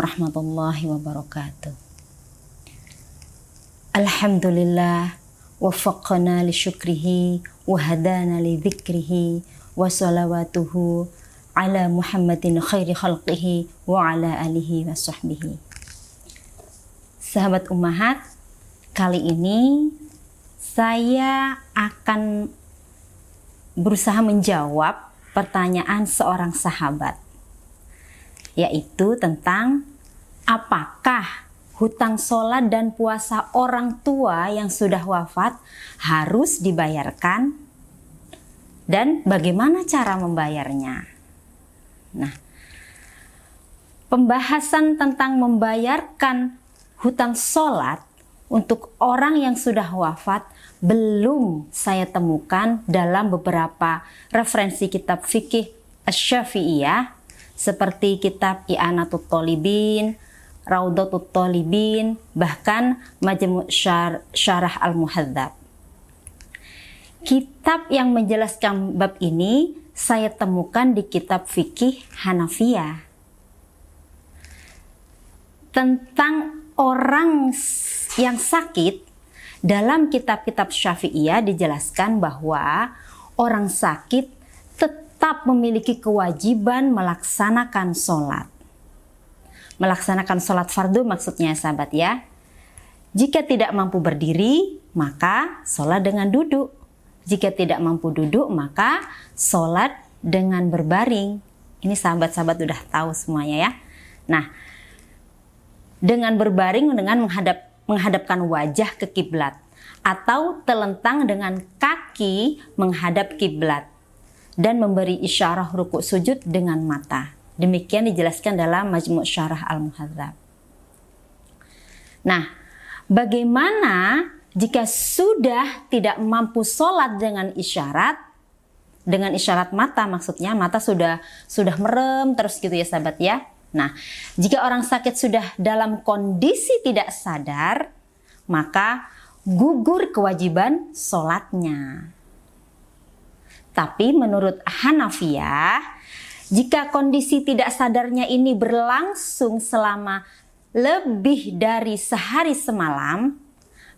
warahmatullahi wabarakatuh. Alhamdulillah waffaqna li syukrihi wa hadana li dzikrihi wa salawatuhu ala Muhammadin khairi khalqihi wa ala alihi wa sahbihi. Sahabat ummahat, kali ini saya akan berusaha menjawab pertanyaan seorang sahabat, yaitu tentang apakah hutang sholat dan puasa orang tua yang sudah wafat harus dibayarkan dan bagaimana cara membayarnya. Nah, pembahasan tentang membayarkan hutang sholat untuk orang yang sudah wafat belum saya temukan dalam beberapa referensi kitab fikih Asy-Syafi'iyah seperti kitab I'anatut Thalibin, Raudhatut Thalibin, bahkan Majmu' Syarah Al-Muhadzab. Kitab yang menjelaskan bab ini saya temukan di kitab fikih Hanafiyah. Tentang orang yang sakit, dalam kitab-kitab Syafi'iyah dijelaskan bahwa orang sakit tetap memiliki kewajiban melaksanakan sholat. Melaksanakan sholat fardu maksudnya sahabat ya. Jika tidak mampu berdiri, maka sholat dengan duduk. Jika tidak mampu duduk, maka sholat dengan berbaring. Ini sahabat-sahabat udah tahu semuanya ya. Nah, dengan berbaring dengan menghadapkan wajah ke kiblat atau telentang dengan kaki menghadap kiblat dan memberi isyarah rukuk sujud dengan mata. Demikian dijelaskan dalam Majmu' Syarah Al-Muhadzab. Nah, bagaimana jika sudah tidak mampu sholat dengan isyarat mata, maksudnya mata sudah merem terus gitu ya sahabat ya. Nah, jika orang sakit sudah dalam kondisi tidak sadar, maka gugur kewajiban sholatnya. Tapi menurut Hanafiyah, jika kondisi tidak sadarnya ini berlangsung selama lebih dari sehari semalam,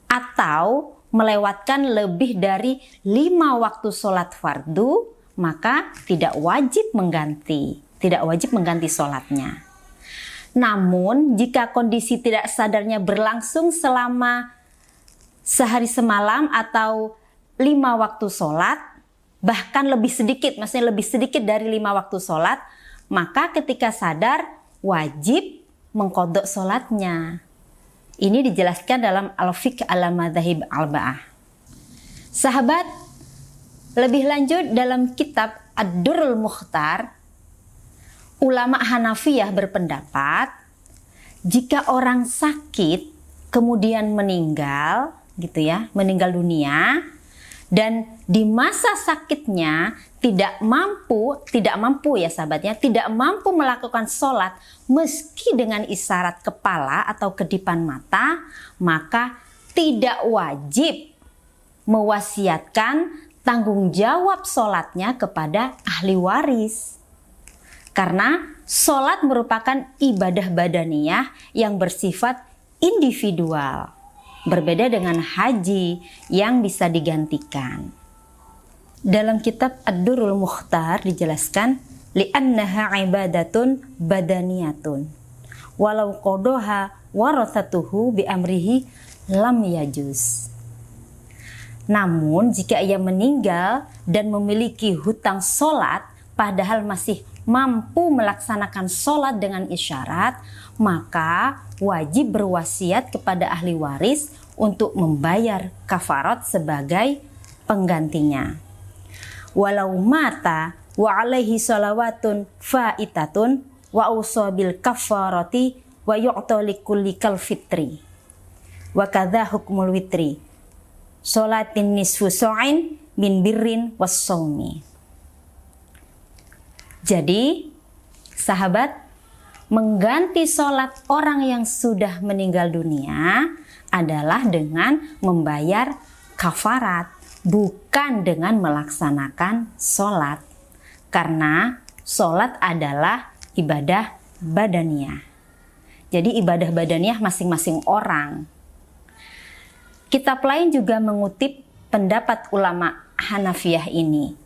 atau melewatkan lebih dari 5 waktu sholat fardu, maka tidak wajib mengganti sholatnya. Namun, jika kondisi tidak sadarnya berlangsung selama sehari semalam atau 5 waktu sholat, bahkan lebih sedikit, maksudnya lebih sedikit dari 5 waktu sholat, maka ketika sadar wajib mengqadha sholatnya. Ini dijelaskan dalam Al-Fiqh Al-Madzahib Al-Ba'ah. Sahabat, lebih lanjut dalam kitab Ad-Durrul Mukhtar, ulama Hanafiyah berpendapat jika orang sakit kemudian meninggal gitu ya, meninggal dunia dan di masa sakitnya tidak mampu ya sahabatnya, tidak mampu melakukan sholat meski dengan isyarat kepala atau kedipan mata, maka tidak wajib mewasiatkan tanggung jawab sholatnya kepada ahli waris. Karena sholat merupakan ibadah badaniyah yang bersifat individual. Berbeda dengan haji yang bisa digantikan. Dalam kitab Ad-Durrul Mukhtar dijelaskan, li'annaha ibadatun badaniyatun. Walau qadaha warathatuhu bi'amrihi lam yajuz. Namun jika ia meninggal dan memiliki hutang sholat padahal masih mampu melaksanakan sholat dengan isyarat, maka wajib berwasiat kepada ahli waris untuk membayar kafarat sebagai penggantinya. Walau mata wa alaihi salawatun faitatun wa usabil kafarati wa yu'ta likulli kal fitri. Wa kadza hukmul witri. Sholatin nisfu sa'in min birrin was saumi. Jadi, sahabat, mengganti sholat orang yang sudah meninggal dunia adalah dengan membayar kafarat, bukan dengan melaksanakan sholat. Karena sholat adalah ibadah badaniyah. Jadi ibadah badaniah masing-masing orang. Kitab lain juga mengutip pendapat ulama Hanafiyah ini.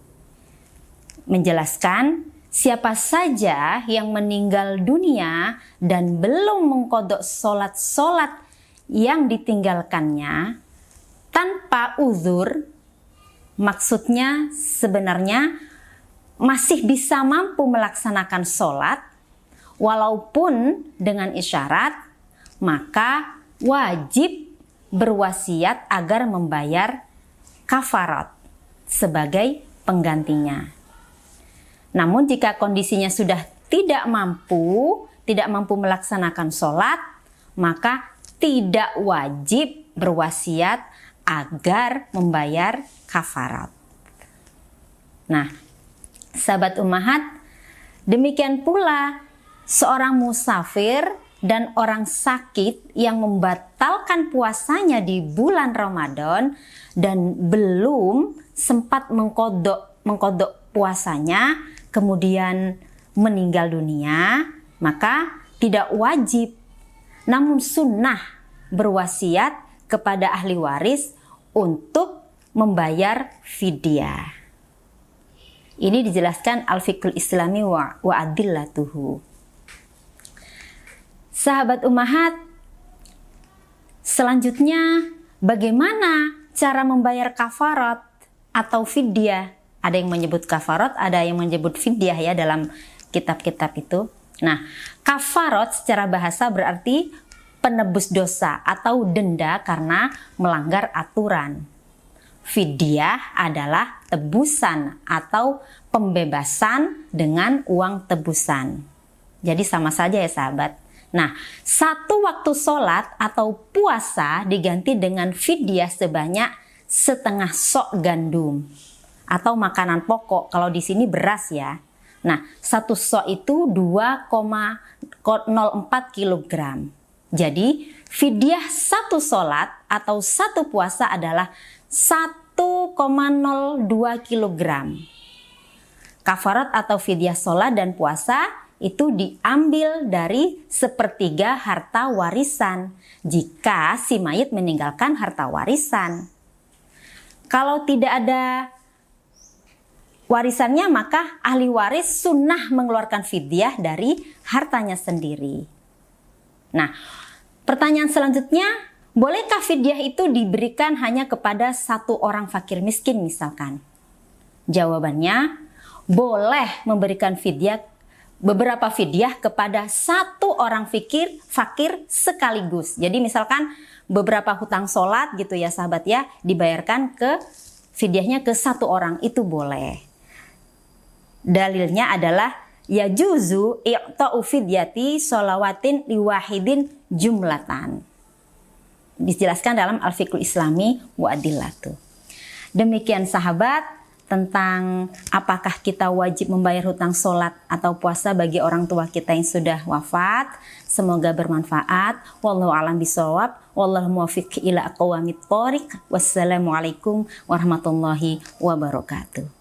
Menjelaskan siapa saja yang meninggal dunia dan belum mengqadha sholat-sholat yang ditinggalkannya tanpa uzur, maksudnya sebenarnya masih bisa mampu melaksanakan sholat walaupun dengan isyarat, maka wajib berwasiat agar membayar kafarat sebagai penggantinya. Namun jika kondisinya sudah tidak mampu melaksanakan sholat, maka tidak wajib berwasiat agar membayar kafarat. Nah, sahabat ummahat, demikian pula seorang musafir dan orang sakit yang membatalkan puasanya di bulan Ramadan dan belum sempat mengqadha puasanya, kemudian meninggal dunia, maka tidak wajib, namun sunnah berwasiat kepada ahli waris untuk membayar fidyah. Ini dijelaskan Al-Fiqhul Islami wa adillatuhu. Sahabat ummahat, selanjutnya bagaimana cara membayar kafarat atau fidyah? Ada yang menyebut kafarat, ada yang menyebut fidyah ya dalam kitab-kitab itu. Nah, kafarat secara bahasa berarti penebus dosa atau denda karena melanggar aturan. Fidyah adalah tebusan atau pembebasan dengan uang tebusan. Jadi sama saja ya sahabat. Nah, satu waktu sholat atau puasa diganti dengan fidyah sebanyak setengah sok gandum atau makanan pokok. Kalau di sini beras ya. Nah, satu sok itu 2,04 kg. Jadi, fidyah satu sholat atau satu puasa adalah 1,02 kg. Kafarat atau fidyah sholat dan puasa itu diambil dari sepertiga harta warisan jika si mayit meninggalkan harta warisan. Kalau tidak ada warisannya, maka ahli waris sunnah mengeluarkan fidyah dari hartanya sendiri. Nah, pertanyaan selanjutnya, bolehkah fidyah itu diberikan hanya kepada satu orang fakir miskin misalkan? Jawabannya, boleh memberikan beberapa fidyah kepada satu orang fakir sekaligus. Jadi misalkan beberapa hutang sholat gitu ya sahabat ya, dibayarkan fidyahnya ke satu orang, itu boleh. Dalilnya adalah yajuzu i'ta'u fidyati sholawatin liwahidin jumlatan. Dijelaskan dalam Al-Fiqhul Islami wa adillatuh. Demikian sahabat tentang apakah kita wajib membayar hutang sholat atau puasa bagi orang tua kita yang sudah wafat. Semoga bermanfaat. Wallahu a'lam bishawab. Wallahu muwaffiq ila aqwamit thoriq. Wassalamualaikum warahmatullahi wabarakatuh.